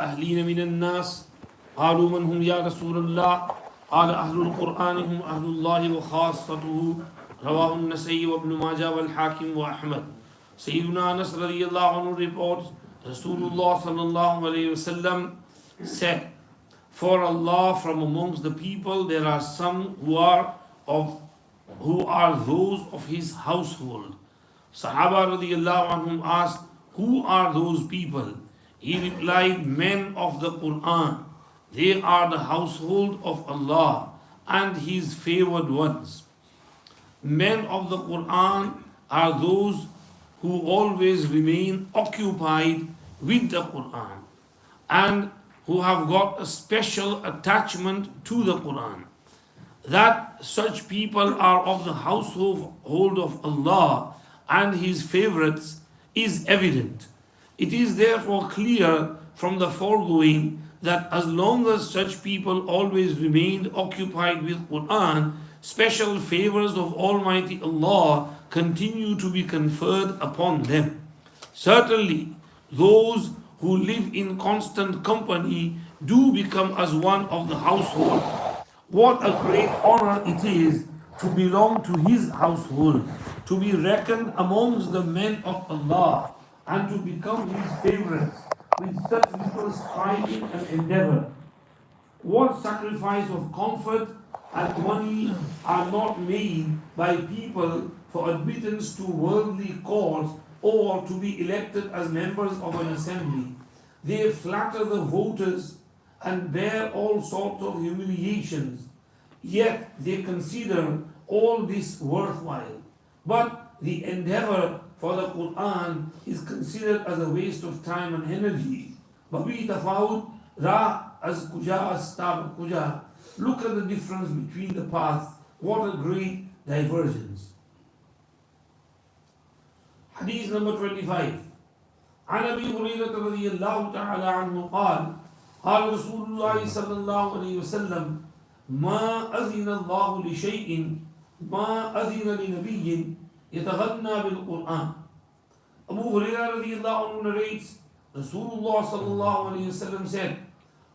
أهلين من الناس قالوا من هم يا رسول الله قال أهل القرآن هم أهل الله وخاصته رواه النسائي وابن ماجه والحاكم وأحمد. Sayyiduna Anas radiallahu anhu reports Rasulullah sallallahu alayhi wasallam said, for Allah from amongst the people there are some who are those of his household. Sahaba radiallahu anhum asked, who are those people? He replied, men of the Quran. They are the household of Allah and his favored ones. Men of the Quran are those who always remain occupied with the Quran and who have got a special attachment to the Quran. That such people are of the household of Allah and his favorites is evident. It is therefore clear from the foregoing that as long as such people always remained occupied with Quran, special favors of Almighty Allah continue to be conferred upon them. Certainly, those who live in constant company do become as one of the household. What a great honor it is to belong to his household, to be reckoned amongst the men of Allah, and to become his favorites with such little striving and endeavor. What sacrifice of comfort and money are not made by people for admittance to worldly cause or to be elected as members of an assembly. They flatter the voters and bear all sorts of humiliations, yet they consider all this worthwhile. But the endeavor for the Quran is considered as a waste of time and energy. Babi tafawut ra as kuja as tab kuja. Look at the difference between the paths. What a great divergence. Hadith number 25. عن أبي هريرة رضي الله تعالى عنه قال قال رسول الله صلى الله عليه وسلم ما أذن الله لشيء ما أذن لنبي يتغنى بالقرآن. Abu Hurairah radiallahu anhu narrates, Rasulullah sallallahu alayhi wasallam said,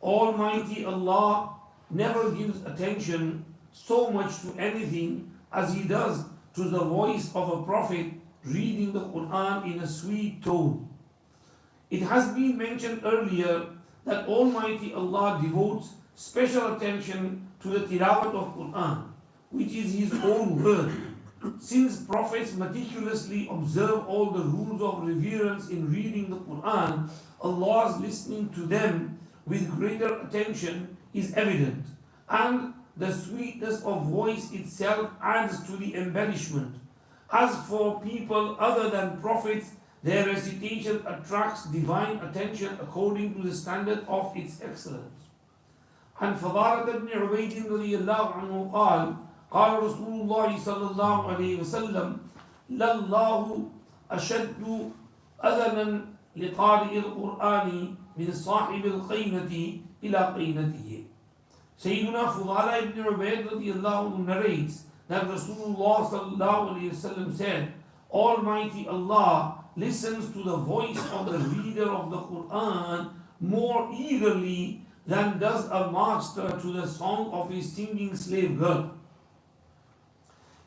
Almighty Allah never gives attention so much to anything as he does to the voice of a prophet reading the Quran in a sweet tone. It has been mentioned earlier that Almighty Allah devotes special attention to the tilawat of Quran, which is his own word. Since prophets meticulously observe all the rules of reverence in reading the Quran, Allah's listening to them with greater attention is evident, and the sweetness of voice itself adds to the embellishment. As for people other than prophets, their recitation attracts divine attention according to the standard of its excellence. عن فضالة بن عبيد رضي الله عنه قال قال رسول الله صلى الله عليه وسلم لله أشد أذنا لقارئ القرآن من صاحب القينة إلى قينته. Sayyiduna Fudala ibn Ubayd radiallahu anhu narrates that Rasulullah sallallahu alayhi wasallam said, Almighty Allah listens to the voice of the reader of the Quran more eagerly than does a master to the song of his singing slave girl.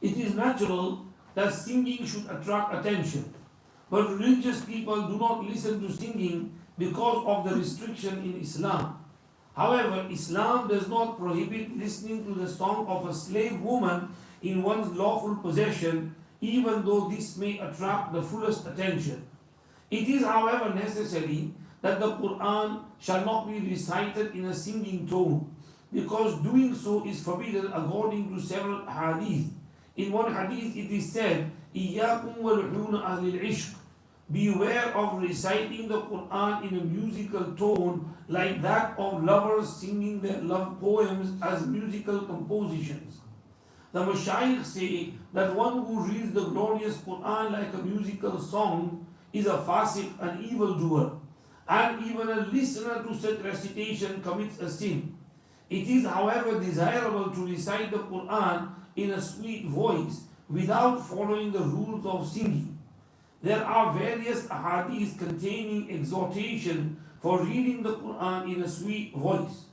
It is natural that singing should attract attention, but religious people do not listen to singing because of the restriction in Islam. However, Islam does not prohibit listening to the song of a slave woman in one's lawful possession, even though this may attract the fullest attention. It is, however, necessary that the Quran shall not be recited in a singing tone, because doing so is forbidden according to several hadith. In one hadith it is said, إِيَّاكُمْ وَلُحُونَ أَهْلِ الْعِشْقِ. Beware of reciting the Quran in a musical tone like that of lovers singing their love poems as musical compositions. The Mashayikh say that one who reads the glorious Quran like a musical song is a fasiq, an evildoer, and even a listener to such recitation commits a sin. It is, however, desirable to recite the Quran in a sweet voice without following the rules of singing. There are various ahadith containing exhortation for reading the Quran in a sweet voice.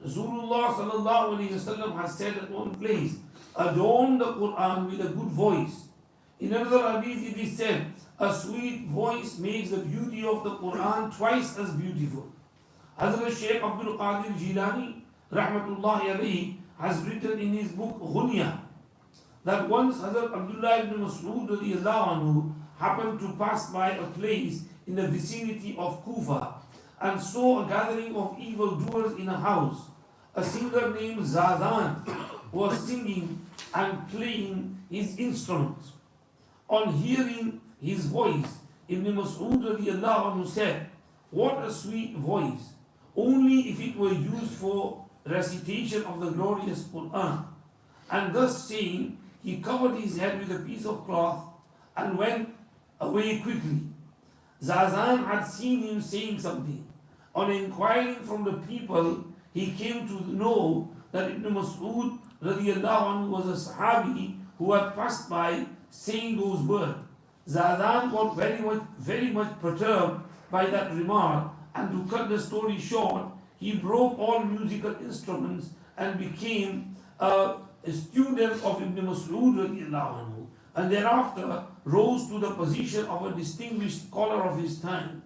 Rasulullah sallallahu alaihi wasallam has said at one place, adorn the Quran with a good voice. In another hadith it is said, a sweet voice makes the beauty of the Quran twice as beautiful. Hazrat Shaykh Abdul Qadir Jilani rahmatullahi alayhi has written in his book Ghunya that once Hazrat Abdullah ibn Mas'ud radiyallahu anhu happened to pass by a place in the vicinity of Kufa and saw a gathering of evildoers in a house. A singer named Zadan was singing and playing his instruments. On hearing his voice, Ibn Mas'ud radiyallahu anhu said, what a sweet voice, only if it were used for recitation of the glorious Quran. And thus saying, he covered his head with a piece of cloth and went away quickly. Zazan had seen him saying something. On inquiring from the people, he came to know that Ibn Mas'ud radiyallahu anhu was a Sahabi who had passed by saying those words. Zazan got very much perturbed by that remark, and to cut the story short, he broke all musical instruments and became a student of Ibn Mas'ud radiyallahu anhu, and thereafter rose to the position of a distinguished scholar of his time.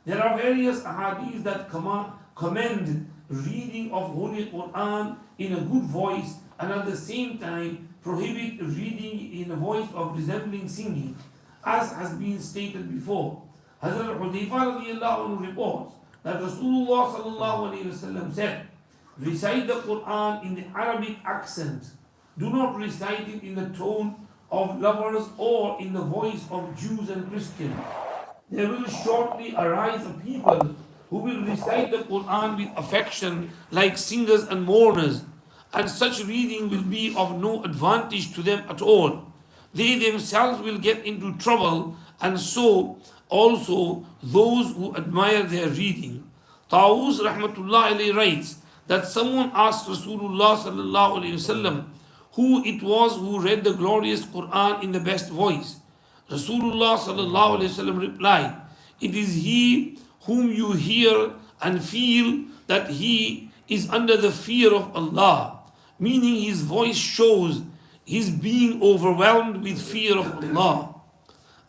There are various ahadith that commend reading of Holy Quran in a good voice and at the same time prohibit reading in a voice of resembling singing, as has been stated before. Hazrat Hudayfa radiyallahu anhu reports that Rasulullah sallallahu alayhi wasallam said, recite the Quran in the Arabic accent. Do not recite it in the tone of lovers or in the voice of Jews and Christians. There will shortly arise a people who will recite the Quran with affection like singers and mourners, and such reading will be of no advantage to them at all. They themselves will get into trouble, and so also those who admire their reading. Tawus rahmatullah alayhi writes that someone asked Rasulullah sallallahu alayhi wasallam who it was who read the glorious Quran in the best voice. Rasulullah sallallahu alayhi wasallam replied, it is he whom you hear and feel that he is under the fear of Allah, meaning his voice shows his being overwhelmed with fear of Allah.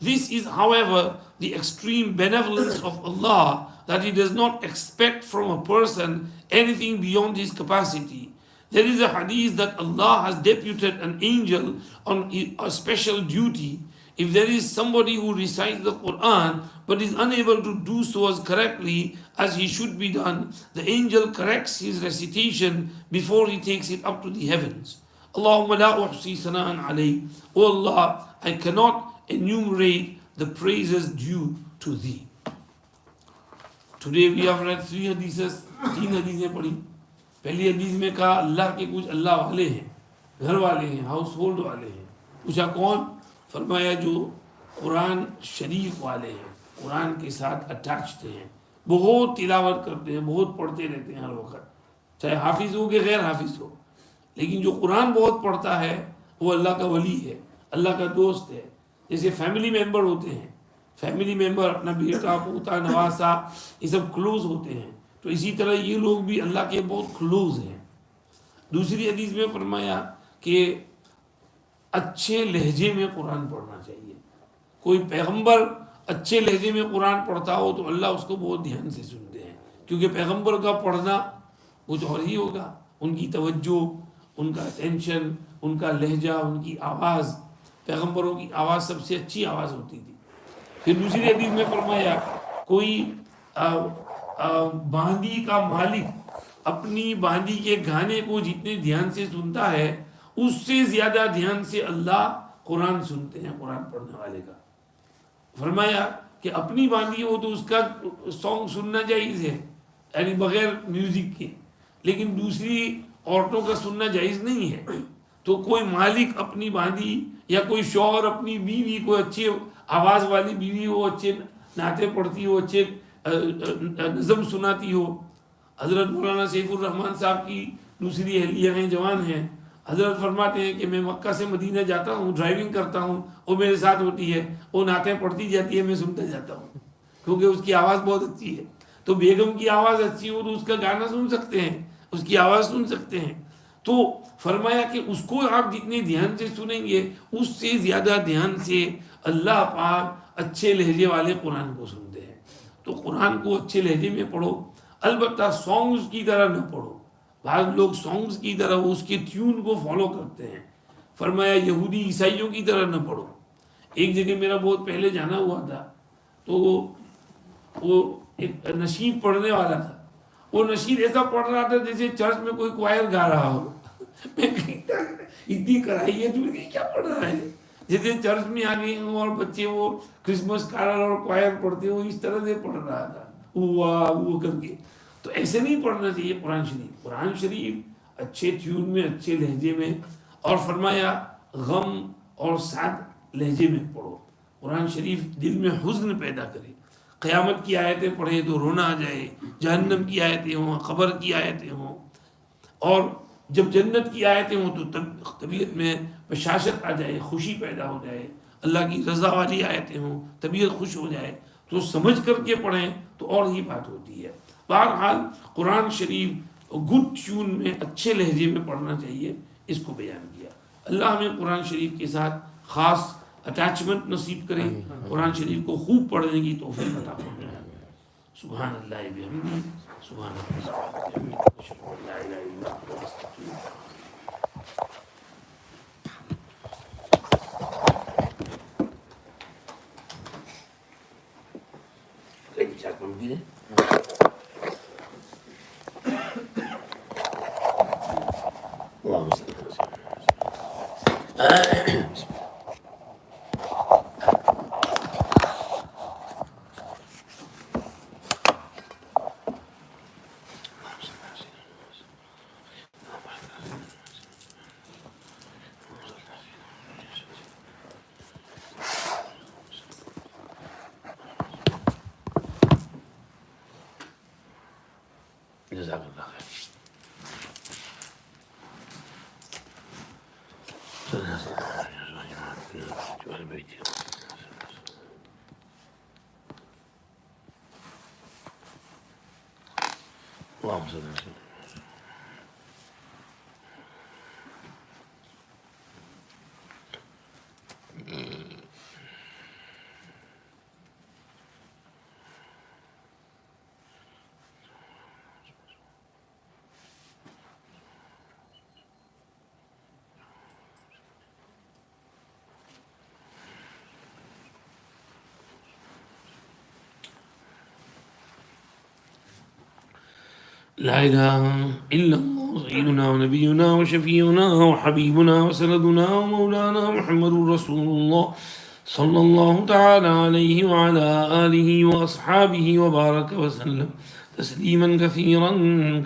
This is, however, the extreme benevolence of Allah, that He does not expect from a person anything beyond his capacity. There is a hadith that Allah has deputed an angel on a special duty. If there is somebody who recites the Quran but is unable to do so as correctly as he should be done, the angel corrects his recitation before he takes it up to the heavens. Allahumma la uhsi sana'an alayk. O Allah, I cannot enumerate the praises due to Thee. Today we have read 3 hadiths, 3 hadithes पढ़ी. पहली हदीस में कहा अल्लाह के कुछ अल्लाह वाले हैं, घर वाले हैं, हाउस होल्ड वाले हैं. पूछा कौन? फरमाया जो कुरान शरीफ वाले हैं, कुरान के साथ अटैच्ड हैं, बहुत तिलावत करते हैं, बहुत पढ़ते रहते हैं हर वक्त, चाहे हाफिज हो कि गैर हाफिज हो. लेकिन जो कुरान बहुत पढ़ता है वो अल्लाह का वली है, अल्लाह का दोस्त है. जैसे फैमिली मेंबर होते हैं, फैमिली मेंबर अपना बेटा पोता नवासा ये सब क्लोज होते हैं, तो इसी तरह ये लोग भी अल्लाह के बहुत क्लोज हैं. दूसरी हदीस में फरमाया कि अच्छे लहजे में कुरान पढ़ना चाहिए. कोई पैगंबर अच्छे लहजे में कुरान पढ़ता हो तो अल्लाह उसको बहुत ध्यान से सुनते हैं, क्योंकि पैगंबर का पढ़ना कुछ और ही होगा. उनकी तवज्जो, उनका अटेंशन, उनका लहजा, उनकी आवाज़, पैगंबरों की आवाज़ सबसे अच्छी आवाज़ होती थी. फिर दूसरी हदीस में फरमाया कोई बांदी का मालिक अपनी बांदी के गाने को जितने ध्यान से सुनता है उससे ज़्यादा ध्यान से अल्लाह कुरान सुनते हैं कुरान पढ़ने वाले का. फरमाया कि अपनी बांदी हो तो उसका सॉन्ग सुनना जायज़ है, यानी बगैर म्यूज़िक के, लेकिन दूसरी औरतों का सुनना जायज़ नहीं है. तो कोई मालिक अपनी बांदी या कोई शौहर अपनी बीवी को अच्छे आवाज़ वाली बीवी हो, अच्छे नाते पढ़ती हो, अच्छे नज़म सुनाती हो. हज़रत मौलाना सैफुर रहमान साहब की दूसरी अहलिया हैं, जवान हैं. हज़रत फरमाते हैं कि मैं मक्का से मदीना जाता हूँ, ड्राइविंग करता हूँ, वो मेरे साथ होती है, वो नातें पढ़ती जाती है, मैं सुनता जाता हूँ, क्योंकि उसकी आवाज़ बहुत अच्छी है. تو بیگم کی آواز اچھی ہو تو اس کا گانا سن سکتے ہیں، اس کی آواز سن سکتے ہیں. تو فرمایا کہ اس کو آپ جتنے دھیان سے سنیں گے اس سے زیادہ دھیان سے اللہ پاک اچھے لہجے والے قرآن کو سنتے ہیں. تو قرآن کو اچھے لہجے میں پڑھو، البتہ سانگز کی طرح نہ پڑھو. بعض لوگ سانگز کی طرح اس کے ٹیون کو فالو کرتے ہیں. فرمایا یہودی عیسائیوں کی طرح نہ پڑھو. ایک جگہ میرا بہت پہلے جانا ہوا تھا، تو وہ ایک نشید پڑھنے والا تھا. وہ نشید ایسا پڑھ رہا تھا جیسے چرچ میں کوئی کوائر گا رہا ہو. میں کہتا اتنی کرائی ہے تو کیا پڑھ رہا ہے، جیسے چرچ میں آ گئے ہوں اور بچے وہ کرسمس کارل اور کوائر پڑھتے ہو، اس طرح سے پڑھ رہا تھا وہ کر کے. تو ایسے نہیں پڑھنا چاہیے قرآن شریف. قرآن شریف اچھے ٹیون میں، اچھے لہجے میں، اور فرمایا غم اور سعد لہجے میں پڑھو. قرآن شریف دل میں حزن پیدا کرے. قیامت کی آیتیں پڑھیں تو رونا آ جائے، جہنم کی آیتیں ہوں، قبر کی آیتیں ہوں، اور جب جنت کی آیتیں ہوں تو طبیعت میں بشاشت آ جائے، خوشی پیدا ہو جائے. اللہ کی رضا والی آیتیں ہوں، طبیعت خوش ہو جائے. تو سمجھ کر کے پڑھیں تو اور ہی بات ہوتی ہے. بہرحال قرآن شریف گڈ ٹیون میں، اچھے لہجے میں پڑھنا چاہیے، اس کو بیان کیا. اللہ ہمیں قرآن شریف کے ساتھ خاص اٹیچمنٹ نصیب کرے، قرآن شریف کو خوب پڑھنے کی توفیق عطا فرمائے. سبحان اللہ بحمدہ، سبحان اللہ اشہد ان لا الہ الا انت استغفرک. جزاک اللہ خیر. اللهم صل وسلم. لا إله إلا الله سيدنا ونبينا وشفيعنا وحبيبنا وسندنا ومولانا محمد رسول الله صلى الله تعالى عليه وعلى آله وأصحابه وبارك وسلم تسليما كثيرا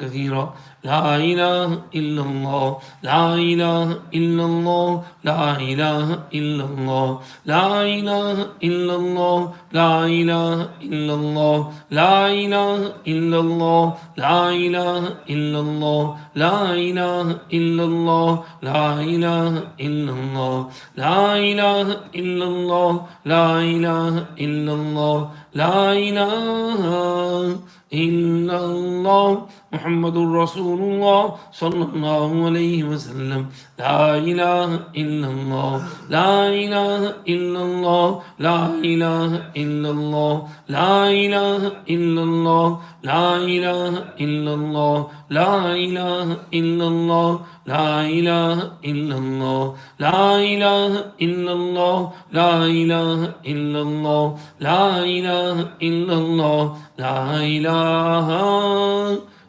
كثيرا. لا إله إلا الله، لا إله إلا الله، لا إله إلا الله، لا إله إلا الله، لا إله إلا الله، لا إله إلا الله، لا إله إلا الله، لا إله إلا الله، لا إله إلا الله، لا إله إلا الله، لا إله إلا الله، لا إله إلا الله محمد رسول الله صلى الله عليه وسلم. لا إله إلا الله، لا إله إلا الله، لا إله إلا الله، لا إله إلا الله، لا إله إلا الله، لا إله إلا الله، لا إله إلا الله، لا إله إلا الله، لا إله إلا الله، لا إله إلا الله، لا إله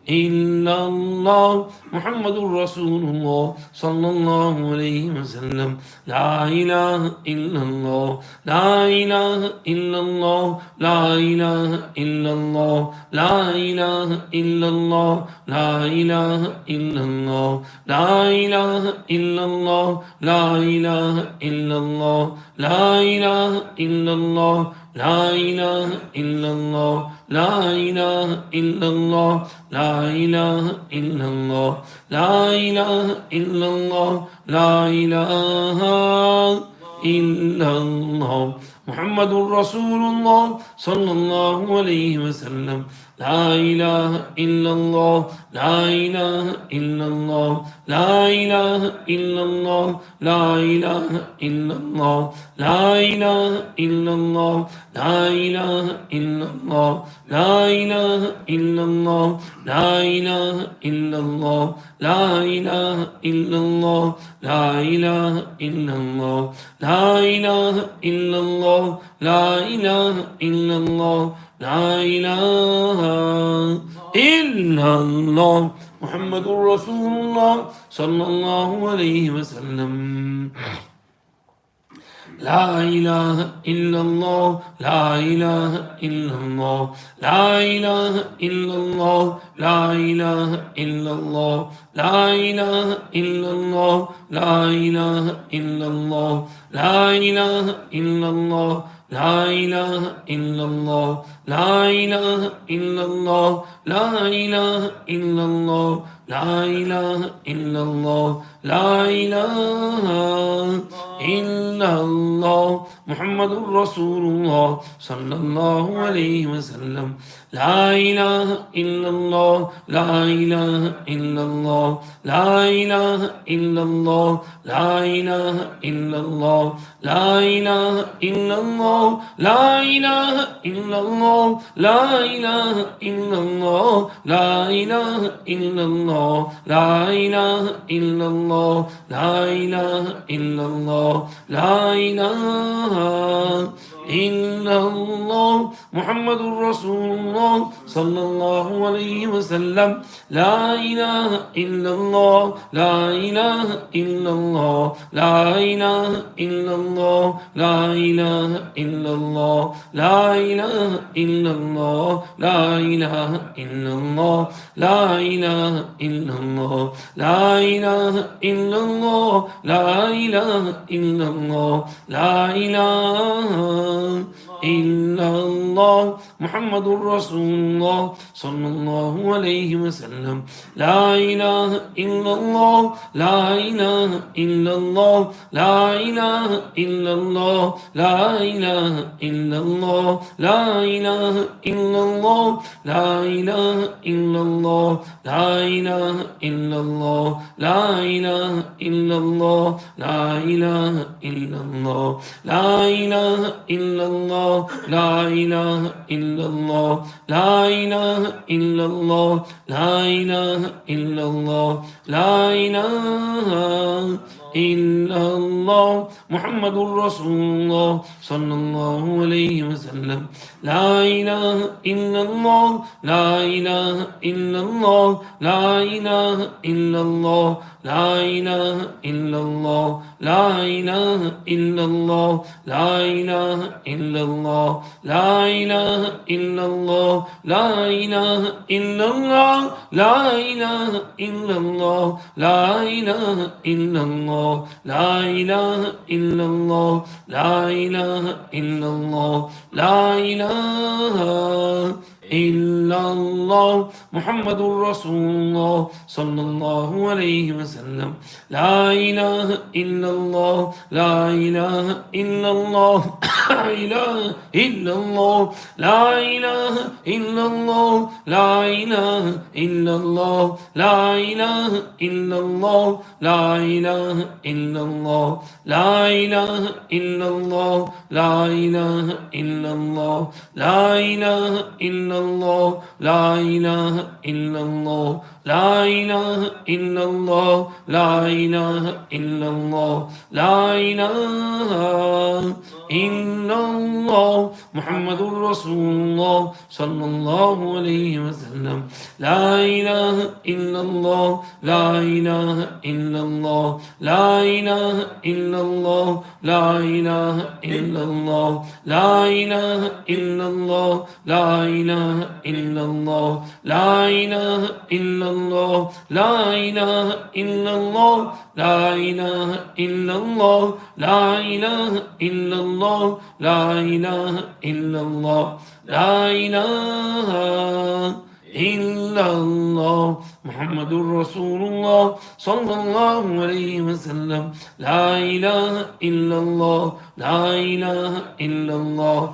إلا الله محمد رسول الله صلى الله عليه وسلم. لا إله إلا الله، لا إله إلا الله، لا إله إلا الله، لا إله إلا الله، لا إله إلا الله، لا إله إلا الله، لا إله إلا الله، لا إله إلا الله، لا إله إلا الله، لا إله إلا الله، لا إله إلا الله، لا إله إلا الله، لا إله إلا الله محمد رسول الله صلى الله عليه وسلم. لا إله إلا الله لا إله إلا الله لا إله إلا الله لا إله إلا الله لا إله إلا الله لا إله إلا الله لا إله إلا الله لا إله إلا الله لا إله إلا الله لا إله إلا الله لا إله إلا الله لا إله إلا الله لا إله إلا الله محمد رسول الله صلى الله عليه وسلم لا إله إلا الله لا إله إلا الله لا إله إلا الله لا إله إلا الله لا إله إلا الله لا إله إلا الله لا إله إلا الله لا إله إلا الله لا إله إلا الله لا إله إلا الله لا إله إلا الله لا إله إلا الله محمد رسول الله صلى الله عليه وسلم لا إله إلا الله لا إله إلا الله لا إله إلا الله لا إله إلا الله لا إله إلا الله لا إله إلا الله لا إله إلا الله لا إله إلا الله لا إله إلا الله لا إله إلا الله لا إله إلا الله محمد رسول الله صلى الله عليه وسلم لا إله إلا الله لا إله إلا الله لا إله إلا الله لا إله إلا الله لا إله إلا الله لا إله إلا الله لا إله إلا الله لا إله إلا الله لا إله إلا الله لا إله إلا الله محمد رسول الله صلى الله عليه وسلم لا إله إلا الله لا إله إلا الله لا إله إلا الله لا إله إلا الله لا إله إلا الله لا إله إلا الله لا إله إلا الله لا إله إلا الله لا إله إلا الله لا إله إلا الله لا إله إلا الله لا إله إلا الله لا إله إلا الله لا إله إلا الله محمد رسول الله صلى الله عليه وسلم لا إله إلا الله لا إله إلا الله لا إله إلا الله لا إله إلا الله لا إله إلا الله لا إله إلا الله لا إله إلا الله لا إله إلا الله لا إله إلا الله لا إله إلا الله لا إله إلا الله لا إله إلا الله لا إله إلا الله محمد رسول الله صلى الله عليه وسلم لا إله إلا الله لا إله إلا الله لا إله إلا الله لا إله إلا الله لا إله إلا الله لا إله إلا الله لا إله إلا الله لا إله إلا الله لا إله إلا الله لا إله إلا الله لا إله إلا الله لا إله إلا الله لا إله إلا الله لا إله إلا الله محمد رسول الله صلى الله عليه وسلم لا إله إلا الله لا إله إلا الله لا إله إلا الله لا إله إلا الله لا إله إلا الله لا إله إلا الله لا إله إلا الله لا إله إلا الله لا إله إلا الله لا إله إلا الله لا إله إلا الله لا إله إلا الله محمد رسول الله صلى الله عليه وسلم لا إله إلا الله لا إله إلا الله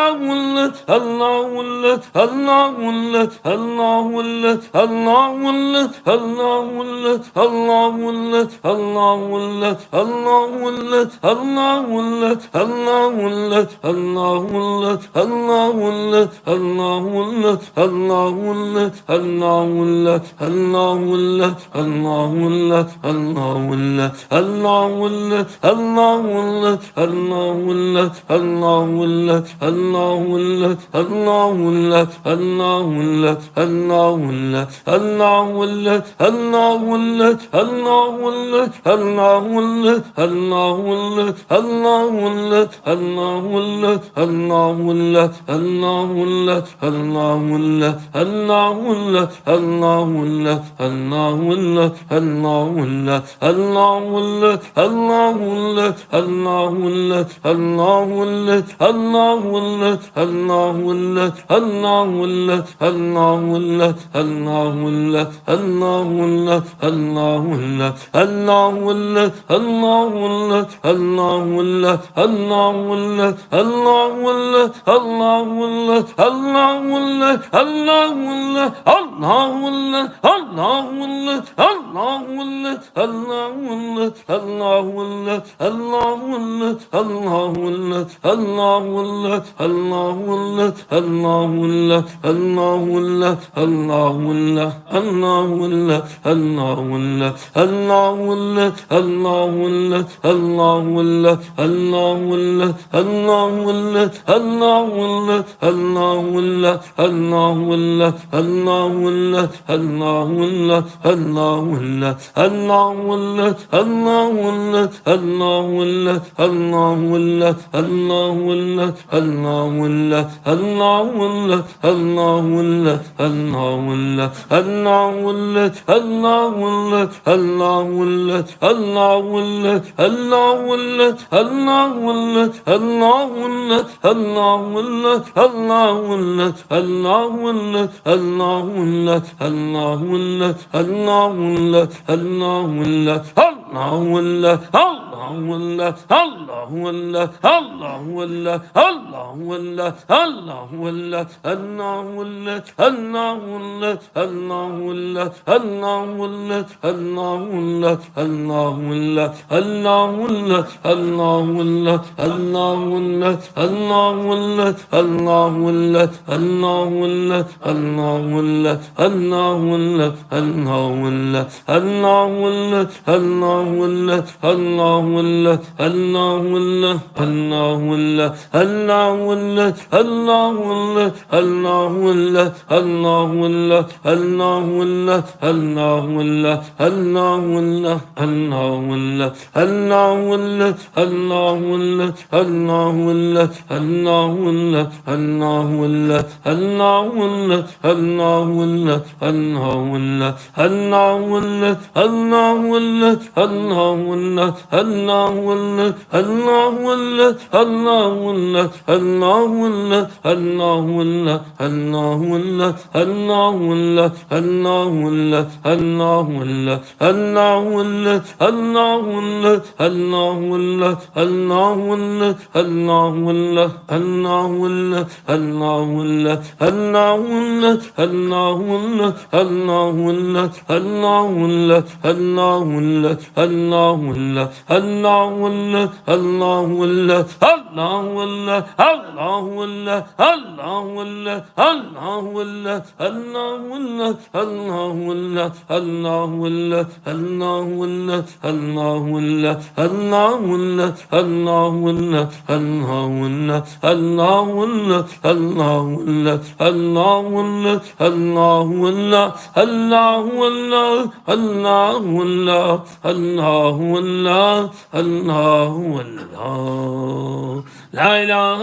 لا إله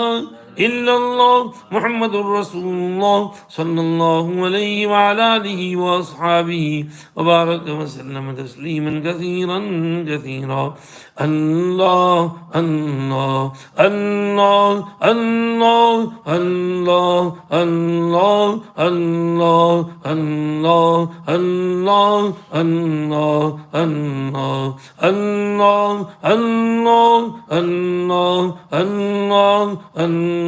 إلا الله محمد رسول الله صلى الله عليه وعلى آله وأصحابه وبارك وسلم تسليما كثيرا كثيرا. الله الله الله الله الله الله الله الله الله الله الله الله الله الله الله الله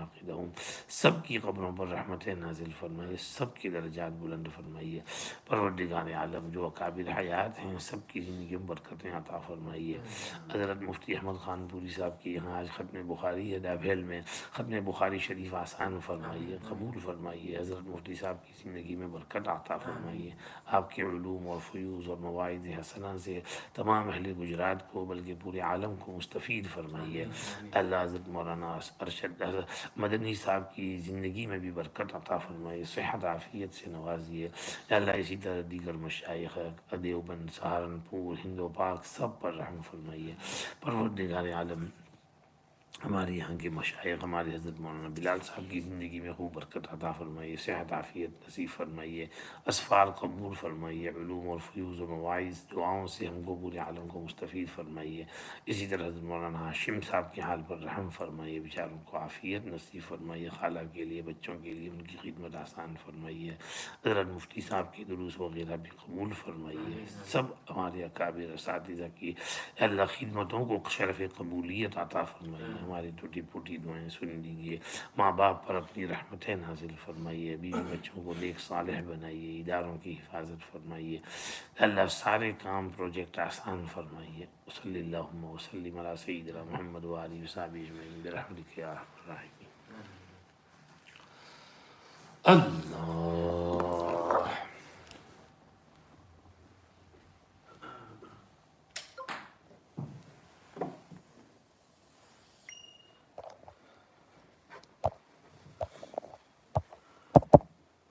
مناقدہم، سب کی قبروں پر رحمتیں نازل فرمائیے، سب کے درجات بلند فرمائیے۔ پروردگار عالم جو اکابر حیات ہیں سب کی زندگی میں برکتیں عطا فرمائیے۔ حضرت مفتی احمد خان پوری صاحب کی یہاں آج ختم بخاری ہے ڈابھیل میں، ختم بخاری شریف آسان فرمائیے، قبول فرمائیے۔ حضرت مفتی صاحب کی زندگی میں برکت عطا فرمائیے، آپ کے علوم اور فیوز اور مواعظ حسنہ سے تمام اہل گجرات کو بلکہ پورے عالم کو مستفید فرمائیے۔ اللہ حضرت مولانا ارشد مدنی صاحب کی زندگی میں بھی برکت عطا فرمائیے، صحت عافیت سے نوازیے۔ اللہ اسی طرح دیگر مشائخ دیوبند، سہارنپور، ہند و پاک سب پر رحم فرمائیے۔ پروردگار عالم ہمارے یہاں کے مشائخ ہمارے حضرت مولانا بلال صاحب کی زندگی میں خوب برکت عطا فرمائیے، صحت عافیت نصیب فرمائیے، اسفار قبول فرمائیے، علوم اور فیوز و مواعظ دعاؤں سے ہم کو پورے عالم کو مستفید فرمائیے۔ اسی طرح حضرت مولانا ہاشم صاحب کے حال پر رحم فرمائیے، بیچاروں کو عافیت نصیب فرمائیے، خالہ کے لیے بچوں کے لیے ان کی خدمت آسان فرمائیے۔ حضرت مفتی صاحب کی دروس وغیرہ بھی قبول فرمائیے، سب ہمارے اکابر اساتذہ کی اللہ خدمتوں کو شرف قبولیت عطا فرمائیے، ہماری ٹوٹی پھوٹی دعائیں سن لیجیے، ماں باپ پر اپنی رحمتیں نازل فرمائیے، بیوی بچوں کو نیک صالح بنائیے، اداروں کی حفاظت فرمائیے، اللہ سارے کام پروجیکٹ آسان فرمائیے۔ صلی اللہ وسلم علی سیدنا محمد و آلہ وصحبہ اجمعین برحمتک یا ارحم الراحمین۔ اللہ